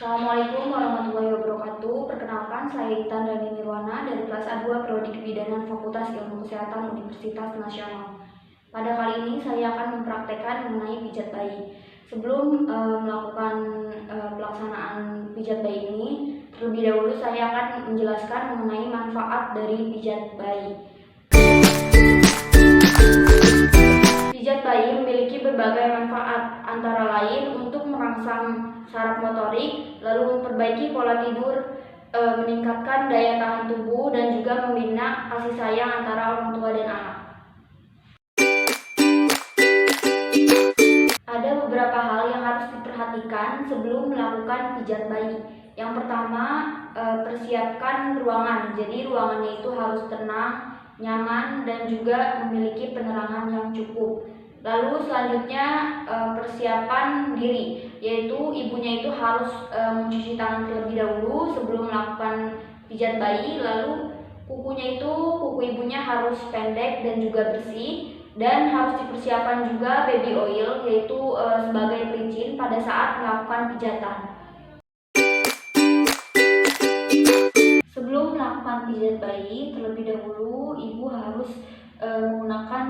Assalamualaikum warahmatullahi wabarakatuh. Perkenalkan, saya Intan Dani Nirwana dari kelas A2 Prodi Kebidanan Fakultas Ilmu Kesehatan Universitas Nasional. Pada kali ini saya akan mempraktekkan mengenai pijat bayi. Sebelum melakukan pelaksanaan pijat bayi ini, terlebih dahulu saya akan menjelaskan mengenai manfaat dari pijat bayi. Pijat bayi memiliki berbagai manfaat, antara lain untuk merangsang saraf motorik, lalu memperbaiki pola tidur, meningkatkan daya tahan tubuh, dan juga membina kasih sayang antara orang tua dan anak. Ada beberapa hal yang harus diperhatikan sebelum melakukan pijat bayi. Yang pertama, persiapkan ruangan. Jadi ruangannya itu harus tenang, nyaman, dan juga memiliki penerangan yang cukup. Lalu selanjutnya persiapan diri, yaitu ibunya itu harus mencuci tangan terlebih dahulu sebelum melakukan pijat bayi. Lalu kuku ibunya harus pendek dan juga bersih, dan harus dipersiapkan juga baby oil, yaitu sebagai pelicin pada saat melakukan pijatan. Sebelum melakukan pijat bayi, terlebih dahulu ibu harus menggunakan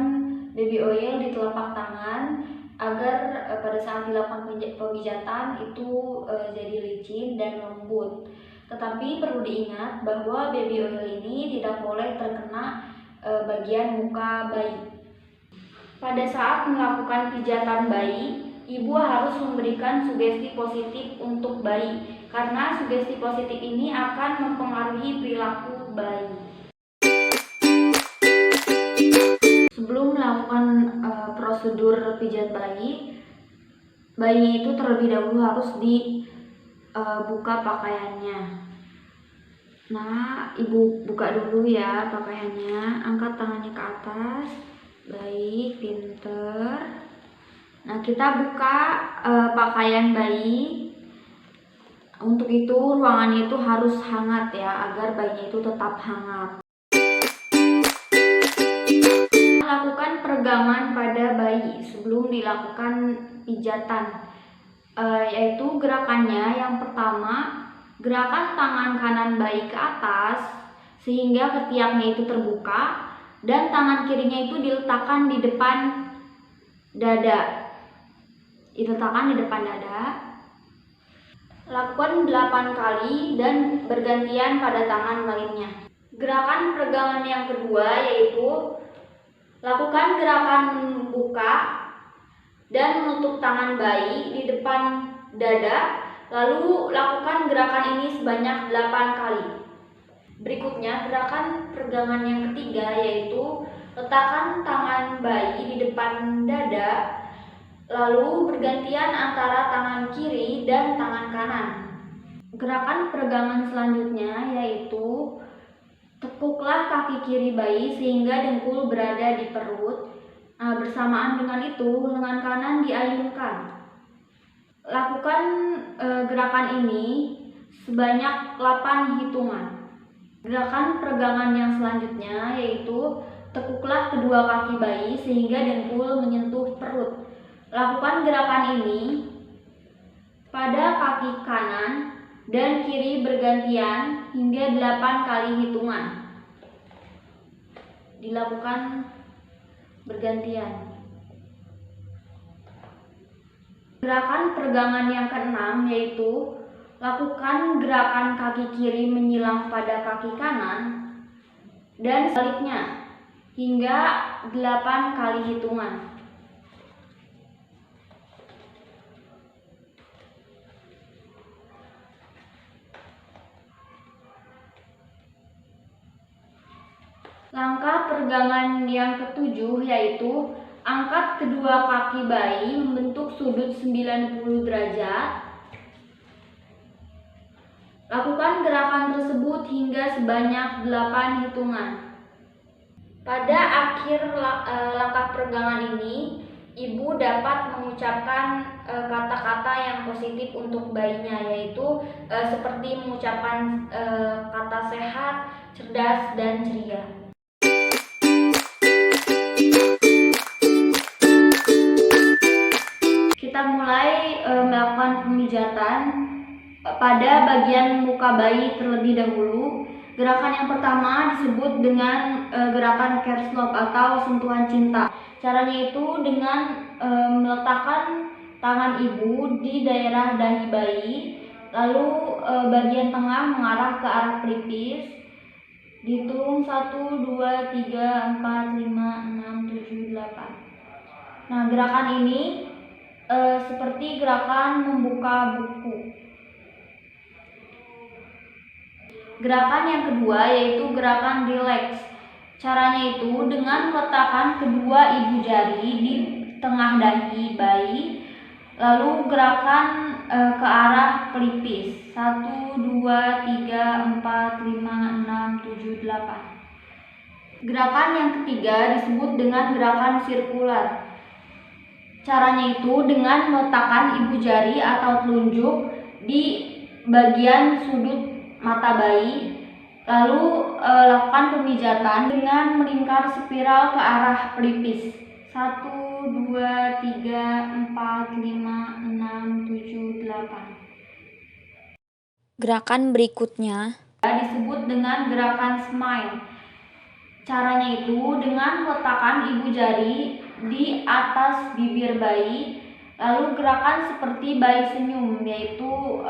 baby oil di telapak tangan agar pada saat dilakukan pemijatan itu jadi licin dan lembut. Tetapi perlu diingat bahwa baby oil ini tidak boleh terkena bagian muka bayi. Pada saat melakukan pijatan bayi, ibu harus memberikan sugesti positif untuk bayi, karena sugesti positif ini akan mempengaruhi perilaku bayi. Sebelum melakukan prosedur pijat bayi itu terlebih dahulu harus dibuka pakaiannya. Nah, ibu buka dulu ya pakaiannya, angkat tangannya ke atas. Baik, pinter. Nah, kita buka pakaian bayi. Untuk itu ruangannya itu harus hangat ya, agar bayinya itu tetap hangat. Lakukan peregangan pada bayi sebelum dilakukan pijatan, yaitu gerakannya yang pertama, gerakan tangan kanan bayi ke atas sehingga ketiaknya itu terbuka, dan tangan kirinya itu diletakkan di depan dada. Lakukan 8 kali dan bergantian pada tangan lainnya. Gerakan peregangan yang kedua yaitu lakukan gerakan membuka dan menutup tangan bayi di depan dada, lalu lakukan gerakan ini sebanyak 8 kali. Berikutnya, gerakan peregangan yang ketiga yaitu letakkan tangan bayi di depan dada, lalu bergantian antara tangan kiri dan tangan kanan. Gerakan peregangan selanjutnya yaitu tekuklah kaki kiri bayi sehingga dengkul berada di perut. Bersamaan dengan itu, lengan kanan diayunkan. Lakukan gerakan ini sebanyak 8 hitungan. Gerakan peregangan yang selanjutnya yaitu tekuklah kedua kaki bayi sehingga dengkul menyentuh perut. Lakukan gerakan ini pada kaki kanan dan kiri bergantian hingga 8 kali hitungan. Dilakukan bergantian. Gerakan peregangan yang keenam yaitu lakukan gerakan kaki kiri menyilang pada kaki kanan dan sebaliknya hingga 8 kali hitungan. Langkah peregangan yang ketujuh yaitu angkat kedua kaki bayi membentuk sudut 90 derajat. Lakukan gerakan tersebut hingga sebanyak 8 hitungan. Pada akhir langkah peregangan ini, ibu dapat mengucapkan kata-kata yang positif untuk bayinya, yaitu seperti mengucapkan kata sehat, cerdas, dan ceria. Kita mulai melakukan pemijatan. pada bagian muka bayi terlebih dahulu. Gerakan yang pertama disebut dengan gerakan Kerslove atau sentuhan cinta. Caranya itu dengan meletakkan tangan ibu di daerah dahi bayi, lalu bagian tengah mengarah ke arah pelipis. Dihitung 1, 2, 3, 4, 5, 6, 7, 8. Nah, gerakan ini seperti gerakan membuka buku. Gerakan yang kedua yaitu gerakan relax. Caranya itu dengan meletakkan kedua ibu jari di tengah dahi bayi, lalu gerakan ke arah pelipis. 1, 2, 3, 4, 5, 6, 7, 8. Gerakan yang ketiga disebut dengan gerakan sirkular. Caranya itu dengan meletakkan ibu jari atau telunjuk di bagian sudut mata bayi, lalu lakukan pemijatan dengan melingkar spiral ke arah pelipis. 1, 2, 3, 4, 5, 6, 7, 8. Gerakan berikutnya disebut dengan gerakan smile. Caranya itu dengan meletakkan ibu jari di atas bibir bayi, lalu gerakan seperti bayi senyum, yaitu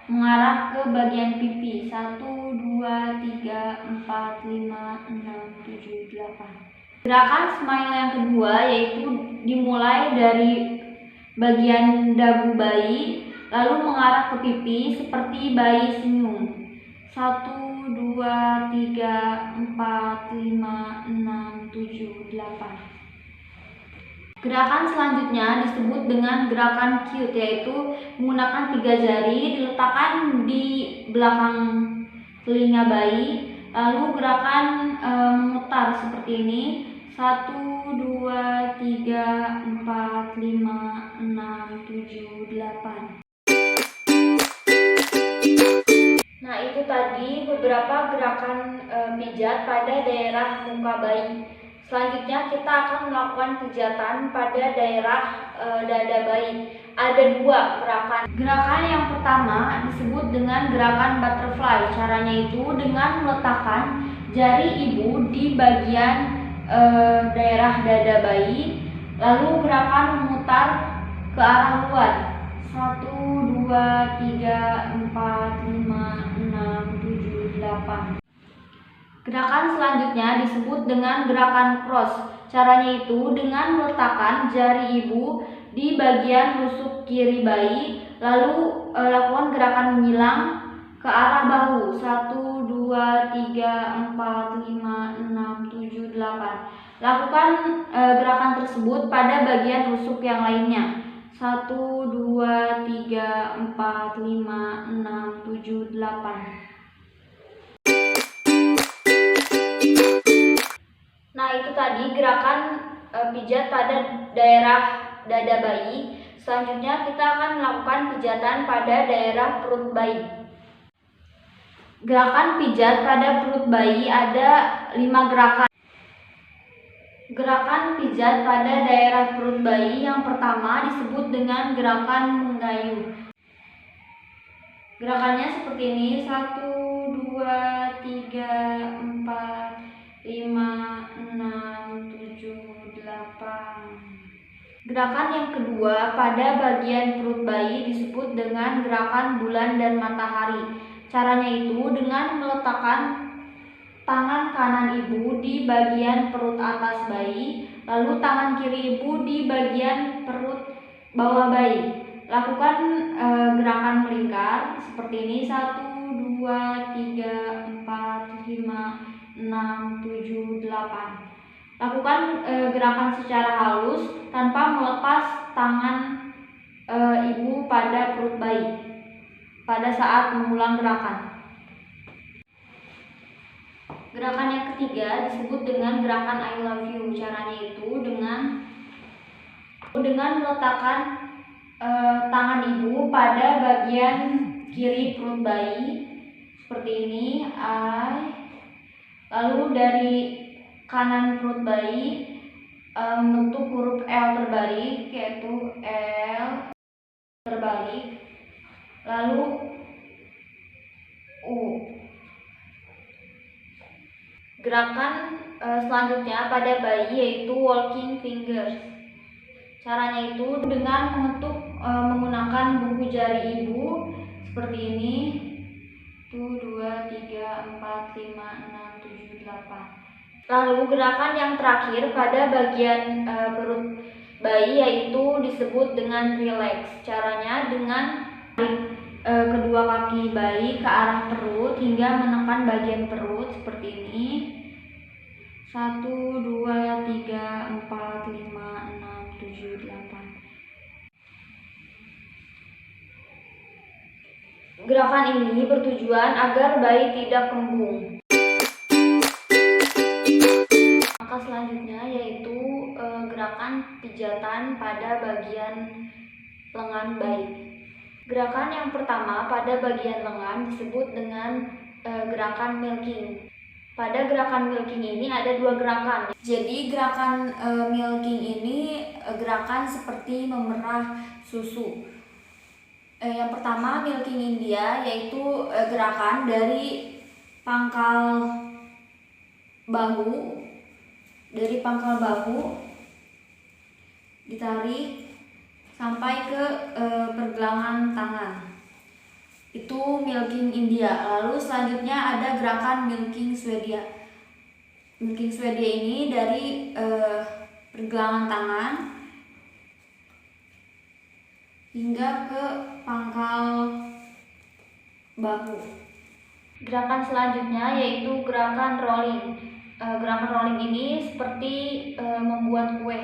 mengarah ke bagian pipi. 1, 2, 3, 4, 5, 6, 7, 8. Gerakan smile yang kedua yaitu dimulai dari bagian dagu bayi, lalu mengarah ke pipi seperti bayi senyum. 1, 2, 3, 4, 5, 6, 7, 8. Gerakan selanjutnya disebut dengan gerakan cute, yaitu menggunakan 3 jari diletakkan di belakang telinga bayi, lalu gerakan memutar seperti ini. 1, 2, 3, 4, 5, 6, 7, 8. Nah, itu tadi beberapa gerakan pijat pada daerah muka bayi. Selanjutnya kita akan melakukan pijatan pada daerah dada bayi. Ada 2 gerakan. Gerakan yang pertama disebut dengan gerakan butterfly. Caranya itu dengan meletakkan jari ibu di bagian daerah dada bayi, lalu gerakan memutar ke arah luar. 1, 2, 3, 4, 5, 6, 7, 8. Gerakan selanjutnya disebut dengan gerakan cross. Caranya itu dengan meletakkan jari ibu di bagian rusuk kiri bayi, lalu lakukan gerakan menyilang ke arah bahu. 1, 2, 3, 4, 5, 6, 7, 8. Lakukan gerakan tersebut pada bagian rusuk yang lainnya. 1, 2, 3, 4, 5, 6, 7, 8. Nah, itu tadi gerakan pijat pada daerah dada bayi. Selanjutnya kita akan melakukan pijatan pada daerah perut bayi. Gerakan pijat pada perut bayi ada 5 gerakan. Gerakan pijat pada daerah perut bayi yang pertama disebut dengan gerakan menggayuh. Gerakannya seperti ini. 1, 2, 3, 4, 5, 6, 7, 8. Gerakan yang kedua pada bagian perut bayi disebut dengan gerakan bulan dan matahari. Caranya itu dengan meletakkan tangan kanan ibu di bagian perut atas bayi, lalu tangan kiri ibu di bagian perut bawah bayi. Lakukan gerakan melingkar seperti ini. 1, 2, 3, 4, 5, 6, 7, 8. Lakukan gerakan secara halus tanpa melepas tangan ibu pada perut bayi pada saat mengulang gerakan. Gerakan yang ketiga disebut dengan gerakan I love you. Caranya itu dengan meletakkan tangan ibu pada bagian kiri perut bayi seperti ini. Lalu dari kanan perut bayi membentuk huruf L terbalik, yaitu L terbalik. Lalu gerakan selanjutnya pada bayi yaitu walking fingers. Caranya itu dengan mengetuk menggunakan buku jari ibu seperti ini. 1, 2, 3, 4, 5, 6, 7, 8. Lalu gerakan yang terakhir pada bagian perut bayi yaitu disebut dengan relax. Caranya dengan kedua kaki bayi ke arah perut hingga menekan bagian perut seperti ini. 1, 2, 3, 4, 5, 6, 7, 8. Gerakan ini bertujuan agar bayi tidak kembung. Maka selanjutnya yaitu gerakan pijatan pada bagian lengan bayi. Gerakan yang pertama pada bagian lengan disebut dengan gerakan milking. Pada gerakan milking ini ada dua gerakan. Jadi gerakan milking ini gerakan seperti memerah susu. Yang pertama milking India, yaitu gerakan dari pangkal bahu ditarik sampai ke pergelangan tangan. Itu milking India. Lalu selanjutnya ada gerakan milking Swedia. Milking Swedia ini dari pergelangan tangan hingga ke pangkal bahu. Gerakan selanjutnya yaitu gerakan rolling. Gerakan rolling ini seperti membuat kue.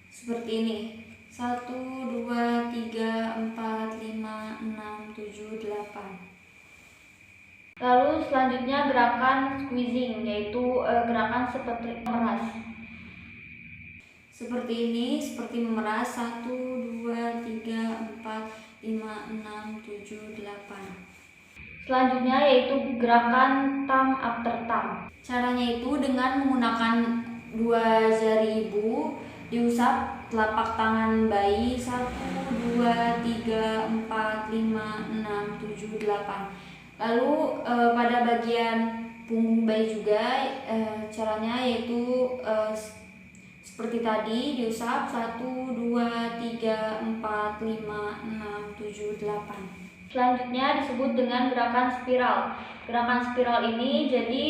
Seperti ini. 1, 2, 3, 4, 5, 6, 7, 8. Lalu selanjutnya gerakan squeezing, yaitu gerakan seperti memeras. Seperti ini, seperti memeras. 1, 2, 3, 4, 5, 6, 7, 8. Selanjutnya yaitu gerakan thumb after thumb. Caranya itu dengan menggunakan dua jari ibu diusap telapak tangan bayi. 1, 2, 3, 4, 5, 6, 7, 8. Lalu pada bagian punggung bayi juga caranya yaitu seperti tadi diusap. 1, 2, 3, 4, 5, 6, 7, 8. Selanjutnya disebut dengan gerakan spiral. Gerakan spiral ini jadi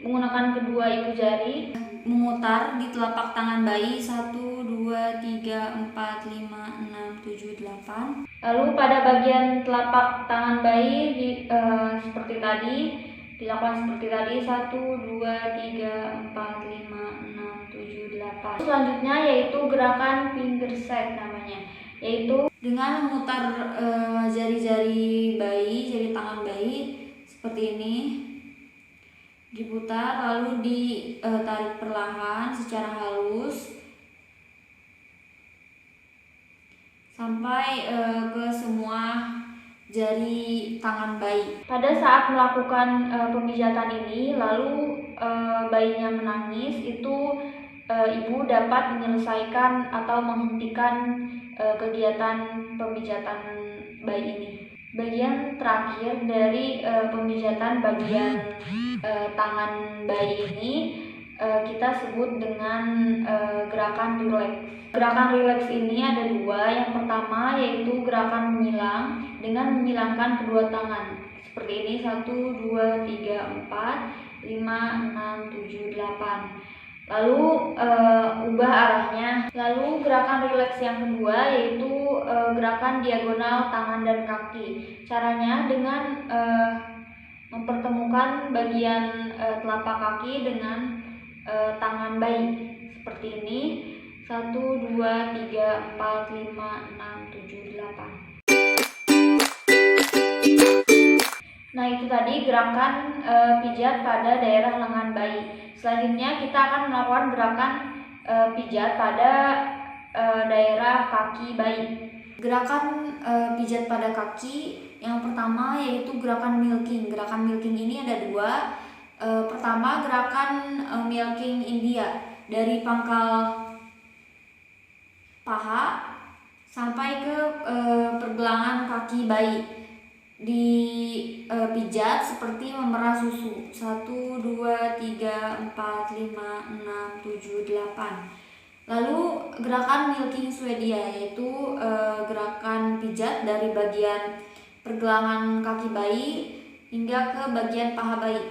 menggunakan kedua ibu jari memutar di telapak tangan bayi. 1, 2, 3, 4, 5, 6, 7, 8. Lalu pada bagian telapak tangan bayi seperti tadi dilakukan seperti tadi. 1, 2, 3, 4, 5, 6, 7, 8. Selanjutnya yaitu gerakan finger shake namanya, yaitu dengan memutar jari-jari bayi, jari tangan bayi seperti ini, diputar lalu ditarik perlahan secara halus sampai ke semua jari tangan bayi. Pada saat melakukan pemijatan ini lalu bayinya menangis, itu ibu dapat menyelesaikan atau menghentikan kegiatan pemijatan bayi ini. Bagian terakhir dari pemijatan bagian tangan bayi ini kita sebut dengan gerakan relax. Gerakan relax ini ada dua. Yang pertama yaitu gerakan menyilang dengan menyilangkan kedua tangan. Seperti ini. 1, 2, 3, 4, 5, 6, 7, 8. Lalu ubah arahnya. Lalu gerakan relax yang kedua yaitu gerakan diagonal tangan dan kaki. Caranya dengan mempertemukan bagian telapak kaki dengan tangan bayi seperti ini. 1, 2, 3, 4, 5, 6, 7, 8. Nah, itu tadi gerakan pijat pada daerah lengan bayi. Selanjutnya kita akan melakukan gerakan pijat pada daerah kaki bayi. Gerakan pijat pada kaki yang pertama yaitu gerakan milking. Gerakan milking ini ada dua. Pertama gerakan milking India dari pangkal paha sampai ke pergelangan kaki bayi. Dipijat seperti memerah susu. 1, 2, 3, 4, 5, 6, 7, 8. Lalu gerakan milking Swedia, yaitu gerakan pijat dari bagian pergelangan kaki bayi hingga ke bagian paha bayi.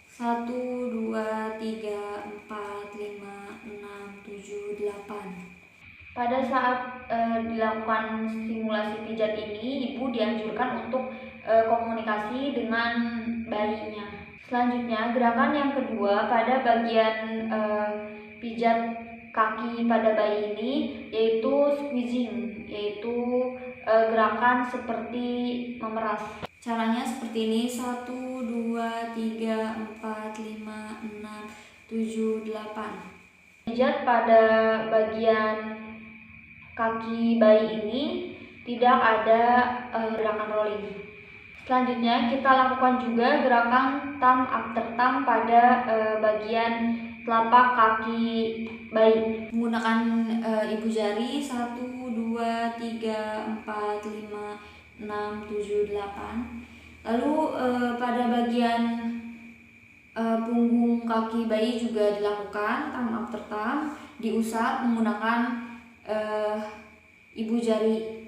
1, 2, 3, 4, 5, 6, 7, 8. Pada saat dilakukan simulasi pijat ini, ibu dianjurkan untuk komunikasi dengan bayinya. Selanjutnya, gerakan yang kedua pada bagian pijat kaki pada bayi ini yaitu squeezing, yaitu gerakan seperti memeras. Caranya seperti ini: 1, 2, 3, 4, 5, 6, 7, 8. Pijat pada bagian kaki bayi ini tidak ada gerakan rolling. Selanjutnya kita lakukan juga gerakan thumb after thumb pada bagian telapak kaki bayi menggunakan ibu jari. 1, 2, 3, 4, 5, 6, 7, 8. Lalu pada bagian punggung kaki bayi juga dilakukan thumb after thumb, diusap menggunakan ibu jari.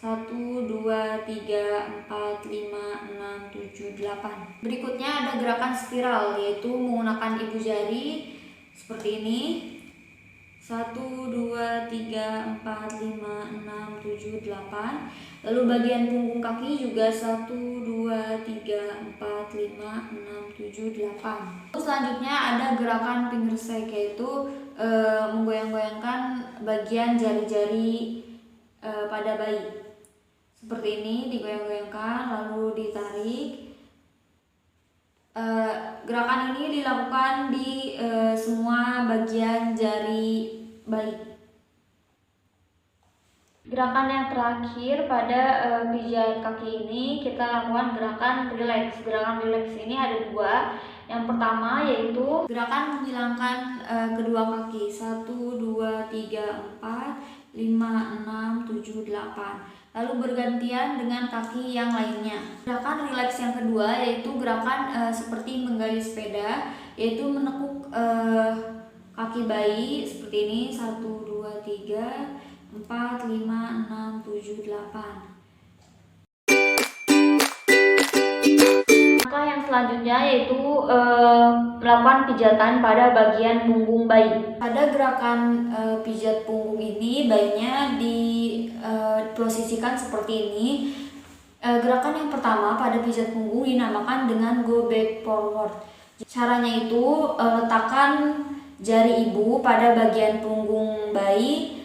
1, 2, 3, 4, 5, 6, 7, 8. Berikutnya ada gerakan spiral, yaitu menggunakan ibu jari seperti ini. 1, 2, 3, 4, 5, 6, 7, 8. Lalu bagian punggung kaki juga 1, 2, 3, 4, 5, 6, 7, 8. Selanjutnya ada gerakan finger shake, yaitu menggoyang-goyangkan bagian jari-jari pada bayi. Seperti ini, digoyang-goyangkan lalu ditarik. Gerakan ini dilakukan di semua bagian jari bayi. Gerakan yang terakhir pada pijat kaki ini kita lakukan gerakan relax. Gerakan relax ini ada dua. Yang pertama yaitu gerakan menghilangkan kedua kaki. 1, 2, 3, 4, 5, 6, 7, 8. Lalu bergantian dengan kaki yang lainnya. Gerakan relax yang kedua yaitu gerakan seperti menggali sepeda, yaitu menekuk kaki bayi seperti ini. 1, 2, 3, 4, 5, 6, 7, 8. Langkah yang selanjutnya yaitu melakukan pijatan pada bagian punggung bayi. Pada gerakan pijat punggung ini, bayinya diposisikan seperti ini. Gerakan yang pertama pada pijat punggung dinamakan dengan go back forward. Caranya itu letakkan jari ibu pada bagian punggung bayi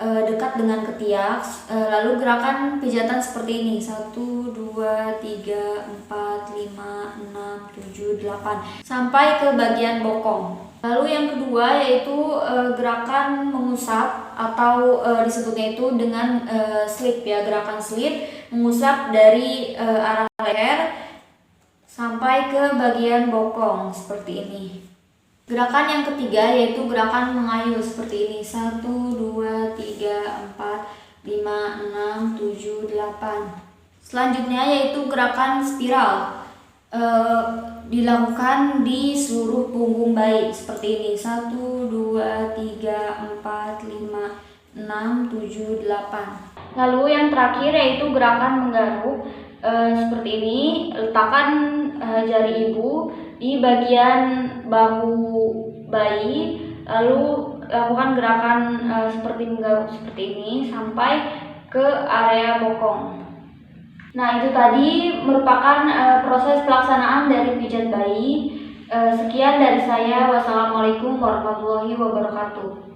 dekat dengan ketiak, lalu gerakan pijatan seperti ini. 1, 2, 3, 4, 5, 6, 7, 8 sampai ke bagian bokong. Lalu yang kedua yaitu gerakan mengusap atau disebutnya itu dengan slip ya, gerakan slip, mengusap dari arah leher sampai ke bagian bokong seperti ini. Gerakan yang ketiga yaitu gerakan mengayuh seperti ini. 1, 2, 3, 4, 5, 6, 7, 8. Selanjutnya yaitu gerakan spiral. Dilakukan di seluruh punggung bayi seperti ini. 1, 2, 3, 4, 5, 6, 7, 8. Lalu yang terakhir yaitu gerakan menggaruk. Seperti ini, letakkan jari ibu di bagian bahu bayi, lalu lakukan gerakan seperti menggaruk seperti ini sampai ke area bokong. Nah, itu tadi merupakan proses pelaksanaan dari pijat bayi. Sekian dari saya. Wassalamualaikum warahmatullahi wabarakatuh.